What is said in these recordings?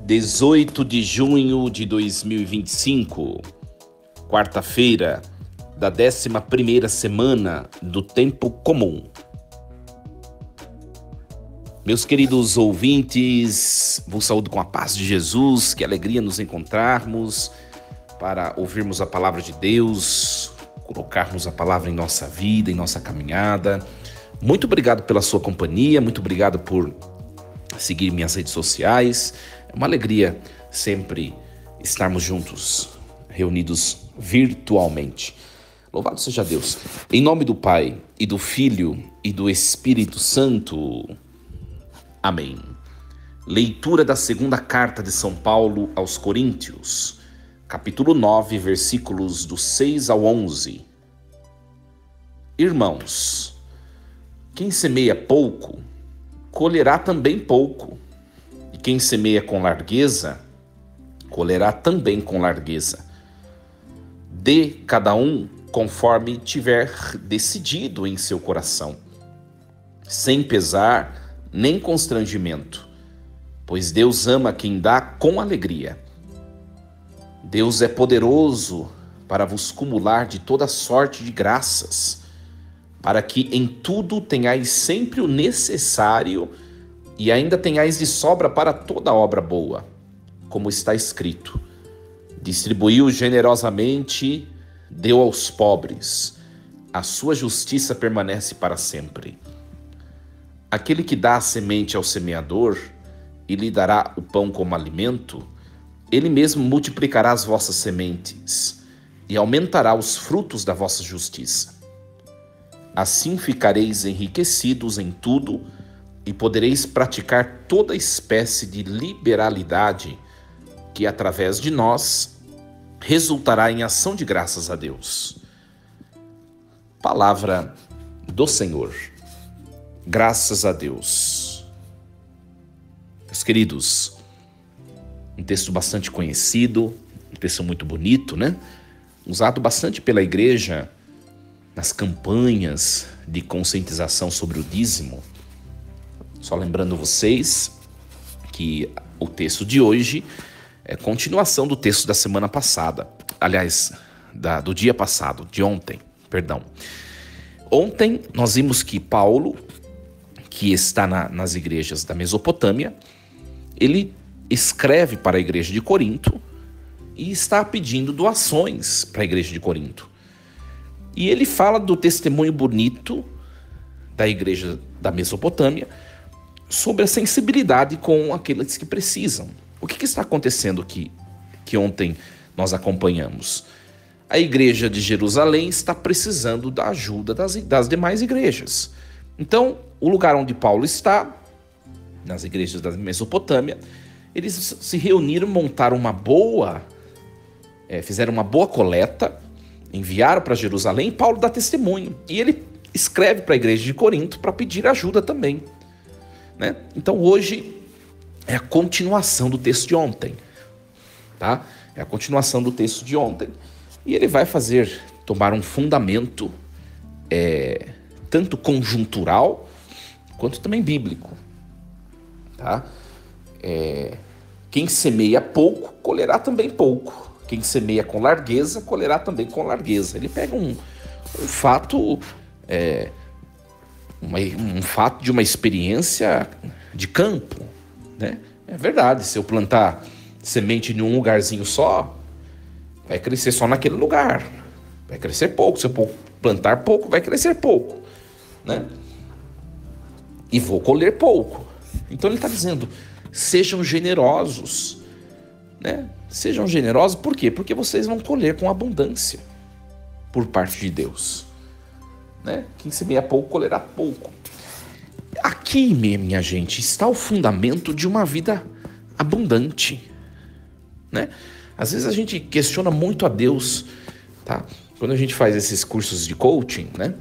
18 de junho de 2025, quarta-feira da 11ª semana do Tempo Comum. Meus queridos ouvintes, vos saúdo com a paz de Jesus, que alegria nos encontrarmos para ouvirmos a palavra de Deus, colocarmos a palavra em nossa vida, em nossa caminhada. Muito obrigado pela sua companhia, muito obrigado por seguir minhas redes sociais. É uma alegria sempre estarmos juntos, reunidos virtualmente. Louvado seja Deus. Em nome do Pai, e do Filho, e do Espírito Santo. Amém. Leitura da segunda carta de São Paulo aos Coríntios, capítulo 9, versículos do 6 ao 11. Irmãos, quem semeia pouco, colherá também pouco. E quem semeia com largueza, colherá também com largueza. Dê cada um conforme tiver decidido em seu coração, sem pesar nem constrangimento, pois Deus ama quem dá com alegria. Deus é poderoso para vos cumular de toda sorte de graças, para que em tudo tenhais sempre o necessário e ainda tenhais de sobra para toda obra boa, como está escrito: distribuiu generosamente, deu aos pobres, a sua justiça permanece para sempre. Aquele que dá a semente ao semeador e lhe dará o pão como alimento, ele mesmo multiplicará as vossas sementes e aumentará os frutos da vossa justiça. Assim ficareis enriquecidos em tudo e podereis praticar toda espécie de liberalidade que, através de nós, resultará em ação de graças a Deus. Palavra do Senhor. Graças a Deus. Meus queridos, um texto bastante conhecido, um texto muito bonito, né? Usado bastante pela igreja nas campanhas de conscientização sobre o dízimo. Só lembrando vocês que o texto de hoje é continuação do texto da semana passada. Aliás, do dia passado, de ontem, perdão. Ontem nós vimos que Paulo, que está nas igrejas da Mesopotâmia, ele escreve para a igreja de Corinto e está pedindo doações para a igreja de Corinto. E ele fala do testemunho bonito da igreja da Mesopotâmia sobre a sensibilidade com aqueles que precisam. O que está acontecendo aqui, que ontem nós acompanhamos? A igreja de Jerusalém está precisando da ajuda das demais igrejas. Então, o lugar onde Paulo está, nas igrejas da Mesopotâmia, eles se reuniram, montaram fizeram uma boa coleta, enviaram para Jerusalém, e Paulo dá testemunho. E ele escreve para a igreja de Corinto para pedir ajuda também, né? Então hoje é a continuação do texto de ontem, tá? É a continuação do texto de ontem. E ele vai tomar um fundamento tanto conjuntural quanto também bíblico, tá? Quem semeia pouco, colherá também pouco. Quem semeia com largueza, colherá também com largueza. Ele pega um fato, um fato de uma experiência de campo, né? É verdade, se eu plantar semente em um lugarzinho só, vai crescer só naquele lugar. Vai crescer pouco. Se eu plantar pouco, vai crescer pouco, né? E vou colher pouco. Então ele está dizendo, sejam generosos, né? Sejam generosos, por quê? Porque vocês vão colher com abundância por parte de Deus, né? Quem semeia pouco, colherá pouco. Aqui, minha gente, está o fundamento de uma vida abundante, né? Às vezes a gente questiona muito a Deus, tá? Quando a gente faz esses cursos de coaching, né?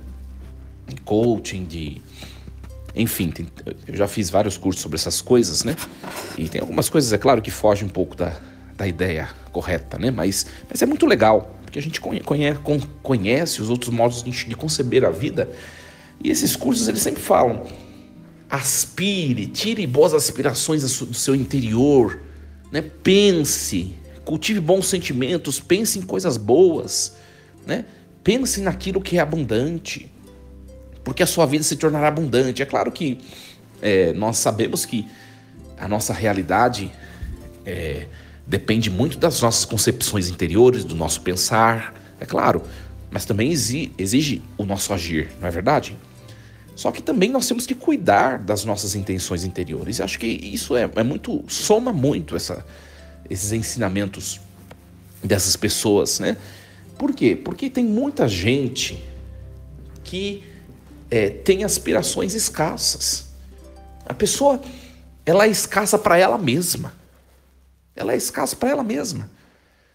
Enfim, eu já fiz vários cursos sobre essas coisas, né? E tem algumas coisas, é claro, que fogem um pouco da ideia correta, né? Mas é muito legal, porque a gente conhece os outros modos de conceber a vida. E esses cursos, eles sempre falam: aspire, tire boas aspirações do seu interior, né? Pense, cultive bons sentimentos, pense em coisas boas, né? Pense naquilo que é abundante, porque a sua vida se tornará abundante. É claro que nós sabemos que a nossa realidade depende muito das nossas concepções interiores, do nosso pensar, é claro, mas também exige o nosso agir, não é verdade? Só que também nós temos que cuidar das nossas intenções interiores. Eu acho que isso soma muito esses ensinamentos dessas pessoas, né? Por quê? Porque tem muita gente que tem aspirações escassas. A pessoa, ela é escassa para ela mesma. Ela é escassa para ela mesma,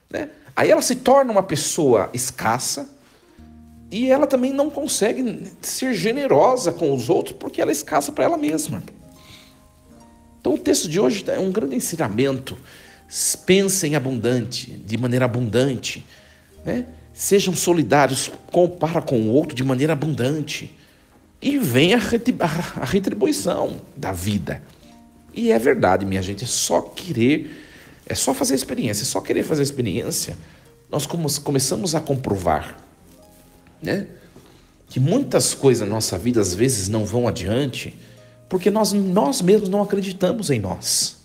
né? Aí ela se torna uma pessoa escassa e ela também não consegue ser generosa com os outros porque ela é escassa para ela mesma. Então o texto de hoje é um grande ensinamento. Pensem de maneira abundante, né? Sejam solidários para com o outro de maneira abundante. E vem a retribuição da vida. E é verdade, minha gente, é só fazer a experiência, é só querer fazer a experiência. Nós começamos a comprovar, né, que muitas coisas na nossa vida às vezes não vão adiante porque nós mesmos não acreditamos em nós,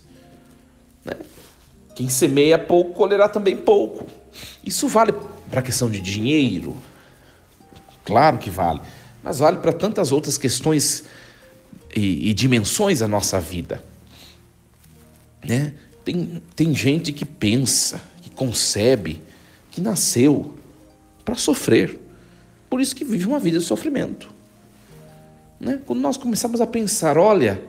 né? Quem semeia pouco colherá também pouco. Isso vale para a questão de dinheiro, claro que vale, mas vale para tantas outras questões e dimensões da nossa vida, né? Tem gente que pensa, que concebe, que nasceu para sofrer. Por isso que vive uma vida de sofrimento, né? Quando nós começamos a pensar, olha,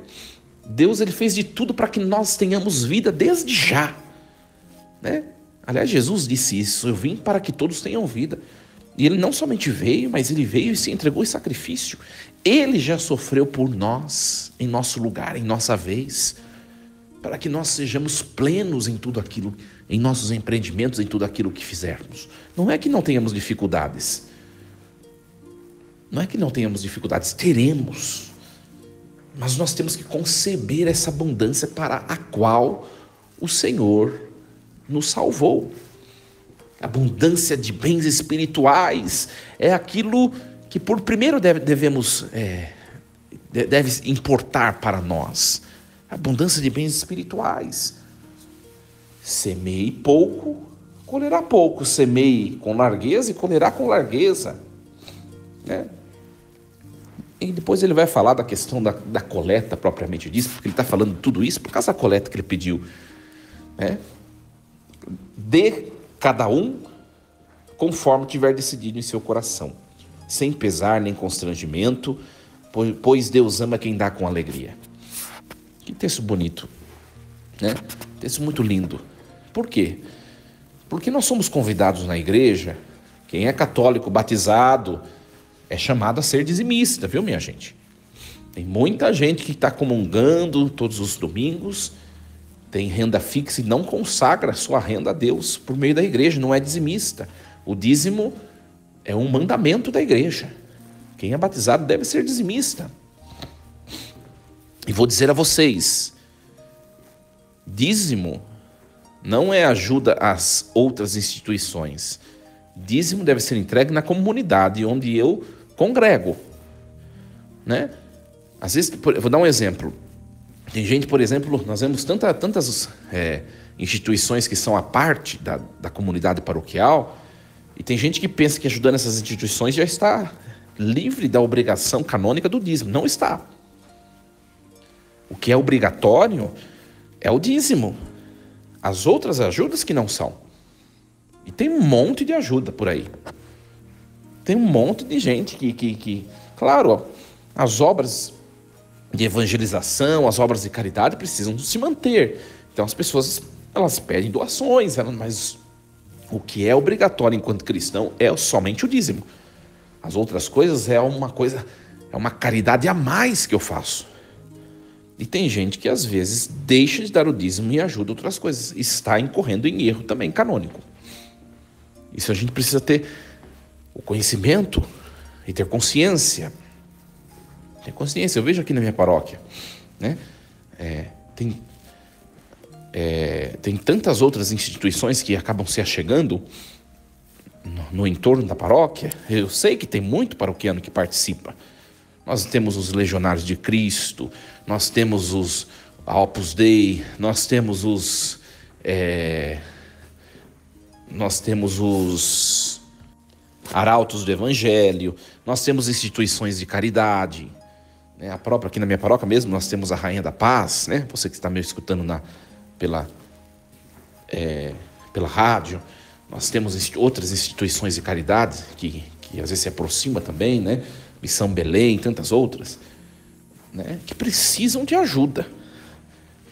Deus ele fez de tudo para que nós tenhamos vida desde já, né? Aliás, Jesus disse isso: eu vim para que todos tenham vida. E ele não somente veio, mas ele veio e se entregou em sacrifício. Ele já sofreu por nós, em nosso lugar, em nossa vez, para que nós sejamos plenos em tudo aquilo, em nossos empreendimentos, em tudo aquilo que fizermos. Não é que não tenhamos dificuldades. Não é que não tenhamos dificuldades, teremos. Mas nós temos que conceber essa abundância para a qual o Senhor nos salvou. Abundância de bens espirituais é aquilo que por primeiro deve importar para nós. Abundância de bens espirituais. Semeie pouco, colherá pouco. Semeie com largueza e colherá com largueza, né? E depois ele vai falar da questão da coleta propriamente disso, porque ele está falando tudo isso por causa da coleta que ele pediu, né? Dê cada um conforme tiver decidido em seu coração, sem pesar nem constrangimento, pois Deus ama quem dá com alegria. Que texto bonito, né? Texto muito lindo. Por quê? Porque nós somos convidados na igreja, quem é católico batizado é chamado a ser dizimista, viu, minha gente? Tem muita gente que está comungando todos os domingos, tem renda fixa e não consagra sua renda a Deus por meio da igreja, não é dizimista. O dízimo é um mandamento da igreja. Quem é batizado deve ser dizimista. E vou dizer a vocês, dízimo não é ajuda às outras instituições. Dízimo deve ser entregue na comunidade onde eu congrego, né? Às vezes, vou dar um exemplo. Tem gente, por exemplo, nós vemos tantas instituições que são a parte da comunidade paroquial, e tem gente que pensa que ajudando essas instituições já está livre da obrigação canônica do dízimo. Não está. O que é obrigatório é o dízimo. As outras ajudas que não são. E tem um monte de ajuda por aí. Tem um monte de gente que claro, as obras de evangelização, as obras de caridade precisam se manter. Então as pessoas, elas pedem doações, mas o que é obrigatório enquanto cristão é somente o dízimo. As outras coisas é uma caridade a mais que eu faço. E tem gente que às vezes deixa de dar o dízimo e ajuda outras coisas. Está incorrendo em erro também canônico. Isso a gente precisa ter o conhecimento e ter consciência. Ter consciência. Eu vejo aqui na minha paróquia, né? Tem tantas outras instituições que acabam se achegando no entorno da paróquia. Eu sei que tem muito paroquiano que participa. Nós temos os Legionários de Cristo, nós temos os Opus Dei, nós temos os Arautos do Evangelho, nós temos instituições de caridade, né? Aqui na minha paróquia mesmo, nós temos a Rainha da Paz, né? Você que está me escutando pela rádio, nós temos outras instituições de caridade que às vezes se aproxima também, né? Missão Belém, tantas outras, né? Que precisam de ajuda.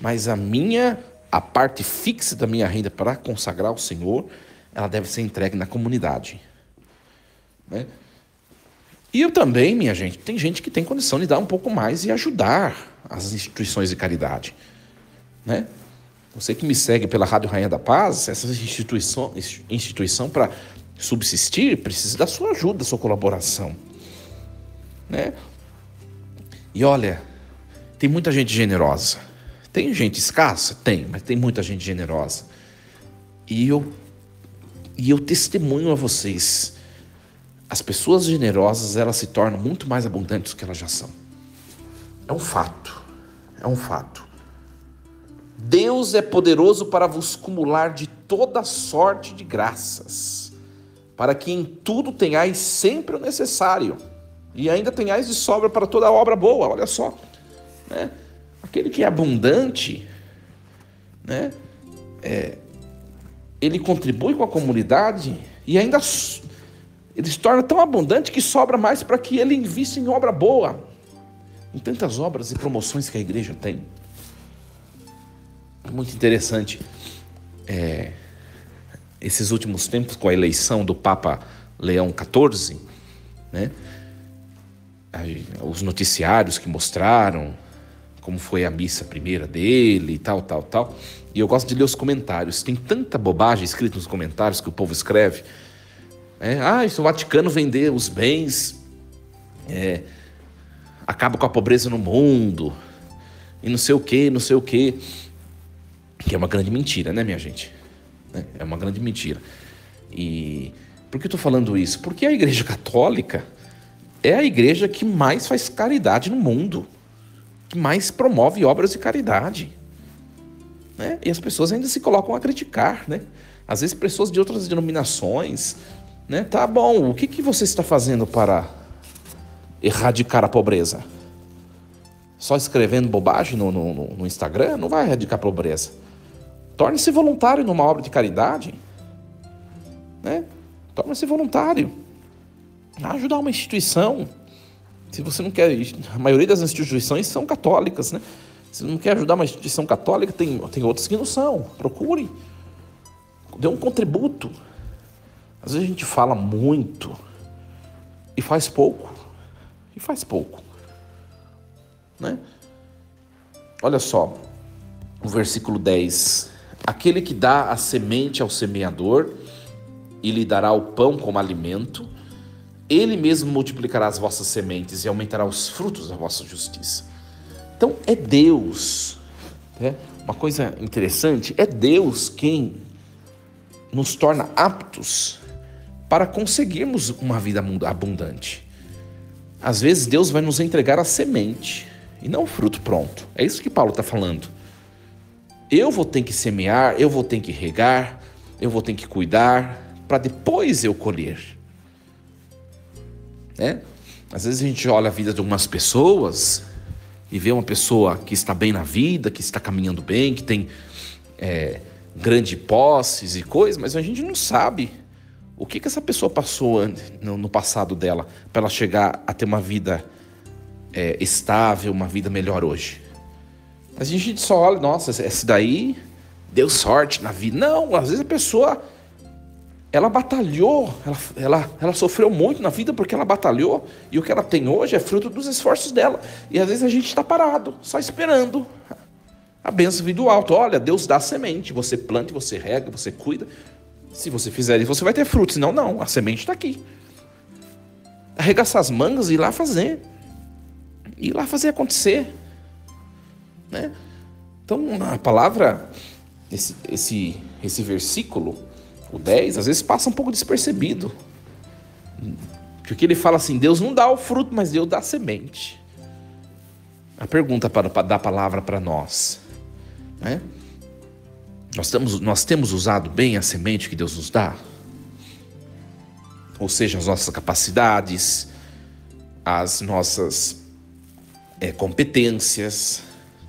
Mas a parte fixa da minha renda para consagrar ao Senhor, ela deve ser entregue na comunidade, né? E eu também, minha gente, tem gente que tem condição de dar um pouco mais e ajudar as instituições de caridade, né? Você que me segue pela Rádio Rainha da Paz, essa instituição para subsistir precisa da sua ajuda, da sua colaboração, né? E olha, tem muita gente generosa. Tem gente escassa? Tem, mas tem muita gente generosa. E eu testemunho a vocês, as pessoas generosas, elas se tornam muito mais abundantes do que elas já são. É um fato. Deus é poderoso para vos cumular de toda sorte de graças, para que em tudo tenhais sempre o necessário, e ainda tenhais de sobra para toda obra boa. Olha só, né? Aquele que é abundante, né? Ele contribui com a comunidade e ainda ele se torna tão abundante que sobra mais para que ele invista em obra boa, em tantas obras e promoções que a igreja tem. Muito interessante esses últimos tempos, com a eleição do Papa Leão XIV, né? Os noticiários que mostraram como foi a missa primeira dele e tal. E eu gosto de ler os comentários. Tem tanta bobagem escrita nos comentários que o povo escreve. Se o Vaticano vender os bens, acaba com a pobreza no mundo, e não sei o quê. Que é uma grande mentira, né, minha gente? É uma grande mentira. E por que eu estou falando isso? Porque a Igreja Católica é a igreja que mais faz caridade no mundo, que mais promove obras de caridade, né? E as pessoas ainda se colocam a criticar, né? Às vezes pessoas de outras denominações, né? Tá bom, o que você está fazendo para erradicar a pobreza? Só escrevendo bobagem no Instagram não vai erradicar a pobreza. Torne-se voluntário numa obra de caridade, né? Torne-se voluntário. Ajudar uma instituição. Se você não quer, a maioria das instituições são católicas, né? Se não quer ajudar uma instituição católica, tem outras que não são. Procure. Dê um contributo. Às vezes a gente fala muito e faz pouco. Né? Olha só, o versículo 10. Aquele que dá a semente ao semeador e lhe dará o pão como alimento, ele mesmo multiplicará as vossas sementes e aumentará os frutos da vossa justiça. Então é Deus, né? Uma coisa interessante, é Deus quem nos torna aptos para conseguirmos uma vida abundante. Às vezes Deus vai nos entregar a semente e não o fruto pronto. É isso que Paulo está falando. Eu vou ter que semear, eu vou ter que regar, eu vou ter que cuidar, para depois eu colher. Né? Às vezes a gente olha a vida de algumas pessoas e vê uma pessoa que está bem na vida, que está caminhando bem, que tem grandes posses e coisas, mas a gente não sabe o que essa pessoa passou no passado dela para ela chegar a ter uma vida estável, uma vida melhor hoje. Mas a gente só olha, nossa, esse daí deu sorte na vida. Não, às vezes a pessoa, ela batalhou, ela sofreu muito na vida porque ela batalhou, e o que ela tem hoje é fruto dos esforços dela. E às vezes a gente está parado, só esperando a bênção vir do alto. Olha, Deus dá a semente, você planta, você rega, você cuida. Se você fizer isso, você vai ter fruto. Senão, não, a semente está aqui. Arregaçar as mangas e ir lá fazer. Ir lá fazer acontecer. Né? Então, a palavra esse versículo, o 10, às vezes passa um pouco despercebido. Porque ele fala assim, Deus não dá o fruto, mas Deus dá a semente. A pergunta para dar a palavra para nós, né? Nós temos usado bem a semente que Deus nos dá? Ou seja, as nossas capacidades, as nossas competências,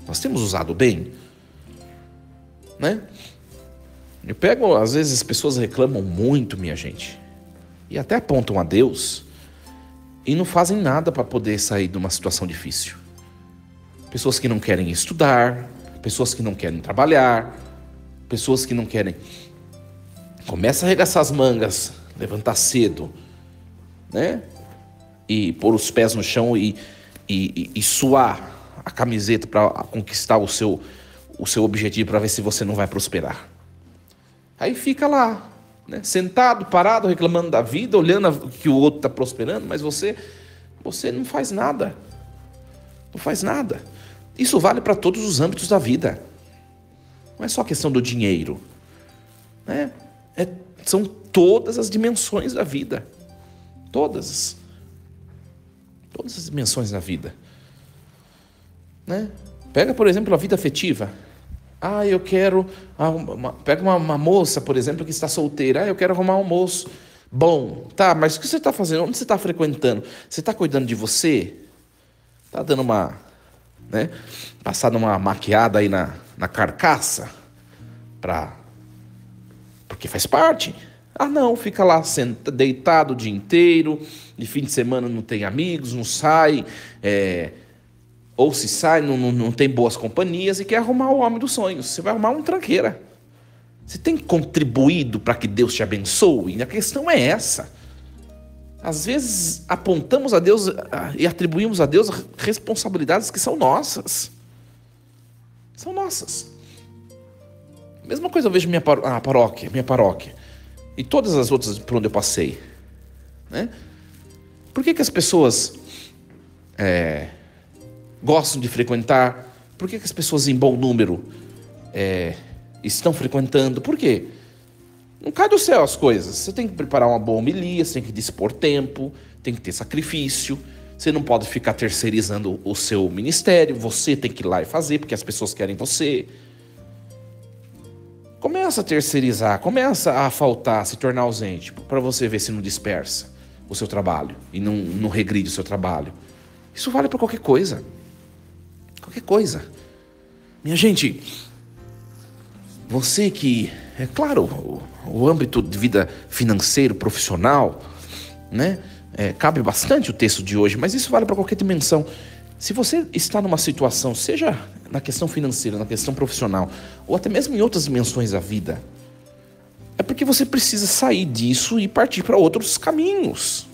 nós temos usado bem? Né? Eu pego, às vezes as pessoas reclamam muito, minha gente, e até apontam a Deus, e não fazem nada para poder sair de uma situação difícil. Pessoas que não querem estudar, pessoas que não querem trabalhar, pessoas que não querem... Começa a arregaçar as mangas, levantar cedo, né? E pôr os pés no chão e suar a camiseta para conquistar o seu objetivo, para ver se você não vai prosperar. Aí fica lá, né? Sentado, parado, reclamando da vida, olhando que o outro está prosperando, mas você não faz nada. Não faz nada. Isso vale para todos os âmbitos da vida. Não é só questão do dinheiro, né? São todas as dimensões da vida. Todas as dimensões da vida, né? Pega, por exemplo, a vida afetiva. Eu quero... Pega uma moça, por exemplo, que está solteira. Eu quero arrumar um moço bom. Tá, mas o que você está fazendo? Onde você está frequentando? Você está cuidando de você? Está dando uma... né? Passando uma maquiada aí na carcaça? Porque faz parte. Não, fica lá deitado o dia inteiro, de fim de semana não tem amigos, não sai, ou se sai, não tem boas companhias e quer arrumar o homem dos sonhos. Você vai arrumar um tranqueira. Você tem contribuído para que Deus te abençoe? E a questão é essa. Às vezes apontamos a Deus e atribuímos a Deus responsabilidades que são nossas. São nossas. Mesma coisa eu vejo minha paróquia. E todas as outras por onde eu passei, né? Por que as pessoas gostam de frequentar? Por que as pessoas em bom número estão frequentando? Por quê? Não cai do céu as coisas. Você tem que preparar uma boa homilia, você tem que dispor tempo, tem que ter sacrifício. Você não pode ficar terceirizando o seu ministério. Você tem que ir lá e fazer, porque as pessoas querem você. Começa a terceirizar, começa a faltar, a se tornar ausente, para você ver se não dispersa o seu trabalho e não regride o seu trabalho. Isso vale para qualquer coisa. Qualquer coisa. Minha gente, você que... É claro, o âmbito de vida financeiro, profissional, né? Cabe bastante o texto de hoje, mas isso vale para qualquer dimensão. Se você está numa situação, seja na questão financeira, na questão profissional, ou até mesmo em outras dimensões da vida, é porque você precisa sair disso e partir para outros caminhos.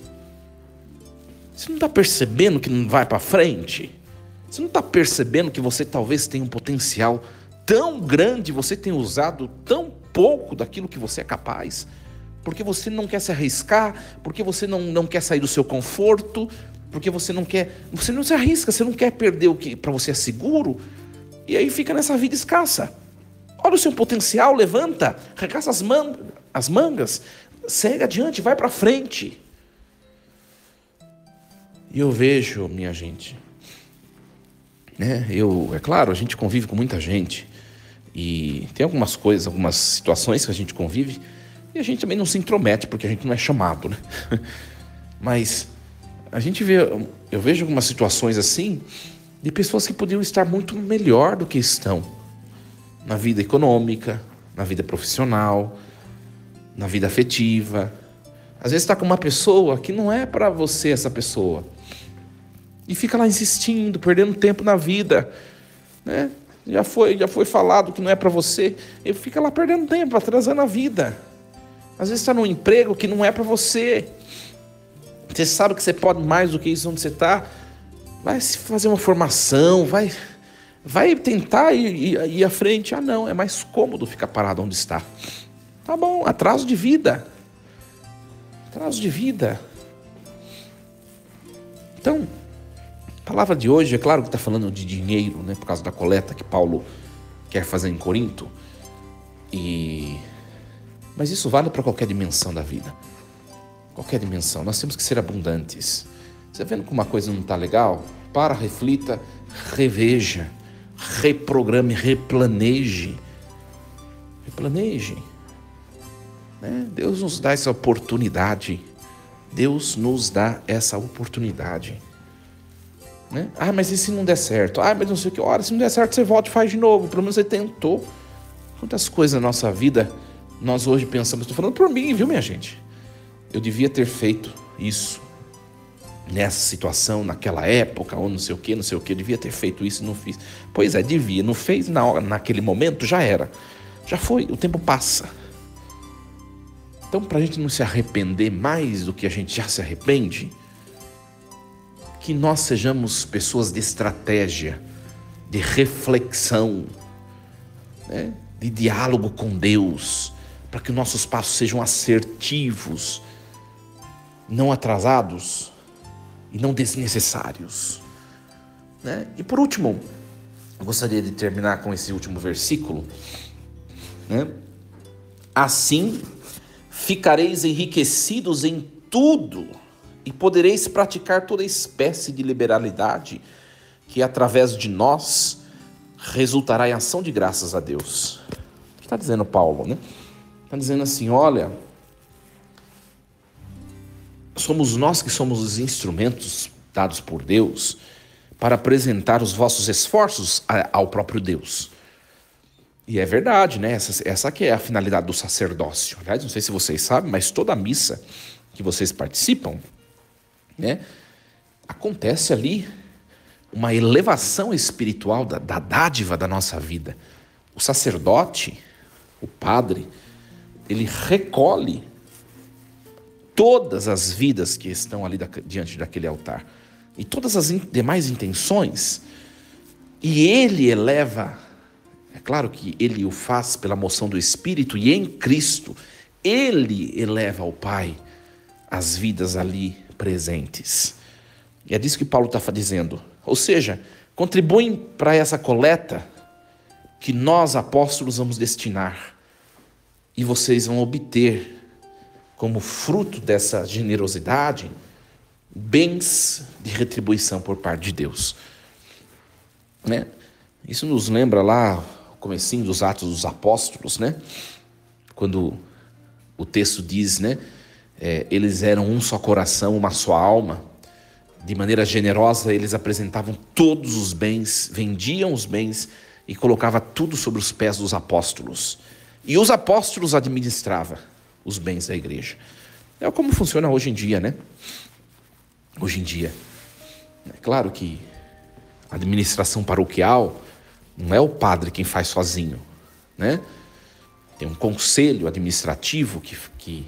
Você não está percebendo que não vai para frente? Você não está percebendo que você talvez tenha um potencial tão grande, você tem usado tão pouco daquilo que você é capaz? Porque você não quer se arriscar, porque você não quer sair do seu conforto, porque você não se arrisca, você não quer perder o que para você é seguro, e aí fica nessa vida escassa. Olha o seu potencial, levanta, arregaça as mangas, segue adiante, vai para frente. E eu vejo, minha gente, né? É claro, a gente convive com muita gente, e tem algumas coisas, algumas situações que a gente convive, e a gente também não se intromete, porque a gente não é chamado, né? Mas eu vejo algumas situações assim, de pessoas que podiam estar muito melhor do que estão, na vida econômica, na vida profissional, na vida afetiva. Às vezes está com uma pessoa que não é para você essa pessoa, e fica lá insistindo, perdendo tempo na vida, né? Já foi falado que não é para você, e fica lá perdendo tempo, atrasando a vida. Às vezes está num emprego que não é para você. Você sabe que você pode mais do que isso onde você está. Vai fazer uma formação, vai tentar ir à frente. Não, é mais cômodo ficar parado onde está. Tá bom, atraso de vida. Atraso de vida. Então, a palavra de hoje, é claro que está falando de dinheiro, né, por causa da coleta que Paulo quer fazer em Corinto. Mas isso vale para qualquer dimensão da vida. Qualquer dimensão. Nós temos que ser abundantes. Você vendo que uma coisa não está legal? Para, reflita, reveja, reprograme, replaneje. Replaneje. Né? Deus nos dá essa oportunidade. Deus nos dá essa oportunidade. Né? Ah, mas e se não der certo? Ah, mas não sei o que. Ora, se não der certo, você volta e faz de novo. Pelo menos você tentou. Quantas coisas na nossa vida nós hoje pensamos. Estou falando por mim, viu, minha gente? Eu devia ter feito isso nessa situação, naquela época, ou não sei o que. Eu devia ter feito isso e não fiz. Pois é, devia. Não fez naquele momento, já era. Já foi, o tempo passa. Então, para a gente não se arrepender mais do que a gente já se arrepende, que nós sejamos pessoas de estratégia, de reflexão, né? De diálogo com Deus, para que nossos passos sejam assertivos, não atrasados e não desnecessários. Né? E por último, eu gostaria de terminar com esse último versículo. Né? Assim, ficareis enriquecidos em tudo e podereis praticar toda espécie de liberalidade que através de nós resultará em ação de graças a Deus. O que está dizendo Paulo, né? Está dizendo assim, olha, somos nós que somos os instrumentos dados por Deus para apresentar os vossos esforços ao próprio Deus. E é verdade, né? Essa que é a finalidade do sacerdócio. Aliás, não sei se vocês sabem, mas toda a missa que vocês participam, né, acontece ali uma elevação espiritual da dádiva da nossa vida. O sacerdote, o padre, ele recolhe todas as vidas que estão ali diante daquele altar e todas as demais intenções, e ele eleva. É claro que ele o faz pela moção do Espírito, e em Cristo ele eleva ao Pai as vidas ali presentes. E é disso que Paulo está dizendo. Ou seja, contribuem para essa coleta que nós, apóstolos, vamos destinar. E vocês vão obter, como fruto dessa generosidade, bens de retribuição por parte de Deus. Né? Isso nos lembra lá o comecinho dos Atos dos Apóstolos, né? Quando o texto diz, né? Eles eram um só coração, uma só alma. De maneira generosa, eles apresentavam todos os bens, vendiam os bens e colocavam tudo sobre os pés dos apóstolos. E os apóstolos administravam os bens da igreja. É como funciona hoje em dia, né? Hoje em dia. É claro que a administração paroquial não é o padre quem faz sozinho, né? Tem um conselho administrativo que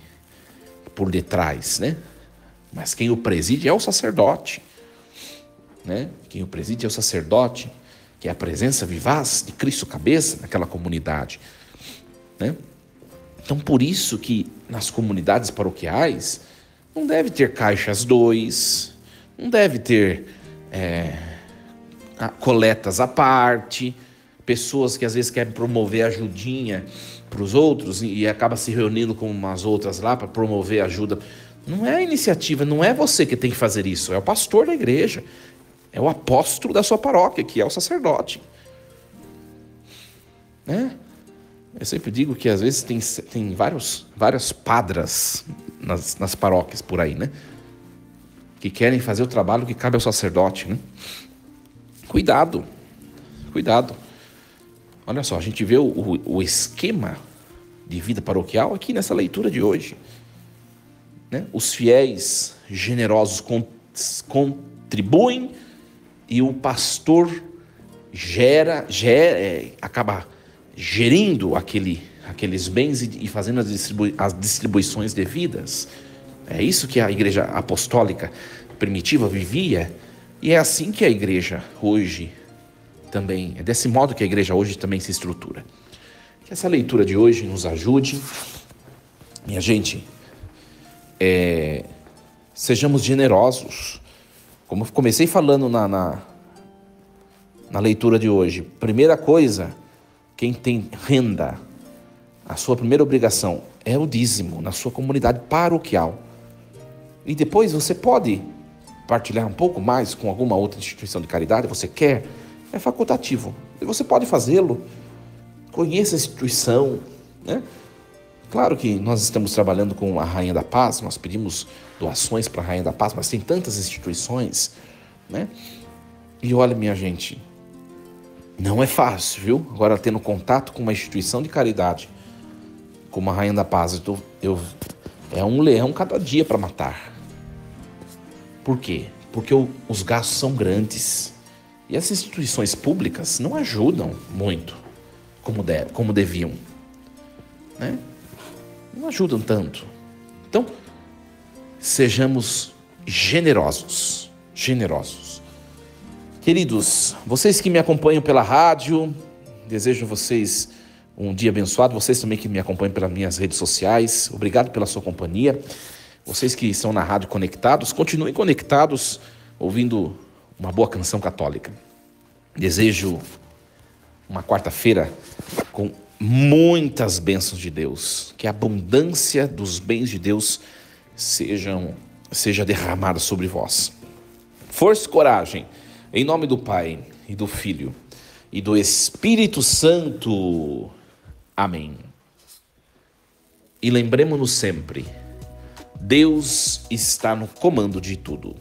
por detrás, né? Mas quem o preside é o sacerdote, né? Quem o preside é o sacerdote, que é a presença vivaz de Cristo cabeça naquela comunidade, né? Então, por isso que nas comunidades paroquiais não deve ter caixas 2, não deve ter coletas à parte, pessoas que às vezes querem promover ajudinha para os outros e acaba se reunindo com umas outras lá para promover ajuda. Não é a iniciativa, não é você que tem que fazer isso, é o pastor da igreja, é o apóstolo da sua paróquia, que é o sacerdote. Né? Eu sempre digo que às vezes tem várias padras nas paróquias por aí, né? Que querem fazer o trabalho que cabe ao sacerdote, né? Cuidado. Olha só, a gente vê o esquema de vida paroquial aqui nessa leitura de hoje. Né? Os fiéis generosos contribuem e o pastor acaba gerindo aqueles bens e fazendo as distribuições devidas. É isso que a igreja apostólica primitiva vivia, e é assim que a igreja hoje também, é desse modo que a igreja hoje também se estrutura. Que essa leitura de hoje nos ajude, minha gente, sejamos generosos. Como eu comecei falando na leitura de hoje, primeira coisa, quem tem renda, A sua primeira obrigação é o dízimo na sua comunidade paroquial. E depois você pode partilhar um pouco mais com alguma outra instituição de caridade, você quer, é facultativo. E você pode fazê-lo. Conheça a instituição, né? Claro que nós estamos trabalhando com a Rainha da Paz, nós pedimos doações para a Rainha da Paz, mas tem tantas instituições, né? E olha, minha gente, não é fácil, viu? Agora, tendo contato com uma instituição de caridade, como a Rainha da Paz, é um leão cada dia para matar. Por quê? Porque os gastos são grandes. E as instituições públicas não ajudam muito como deviam, né? Não ajudam tanto. Então, sejamos generosos. Queridos, vocês que me acompanham pela rádio, desejo a vocês um dia abençoado. Vocês também que me acompanham pelas minhas redes sociais, obrigado pela sua companhia. Vocês que estão na rádio conectados, continuem conectados, ouvindo uma boa canção católica. Desejo uma quarta-feira com muitas bênçãos de Deus, que a abundância dos bens de Deus seja derramada sobre vós. Força e coragem, em nome do Pai, e do Filho, e do Espírito Santo. Amém. E lembremos-nos sempre, Deus está no comando de tudo.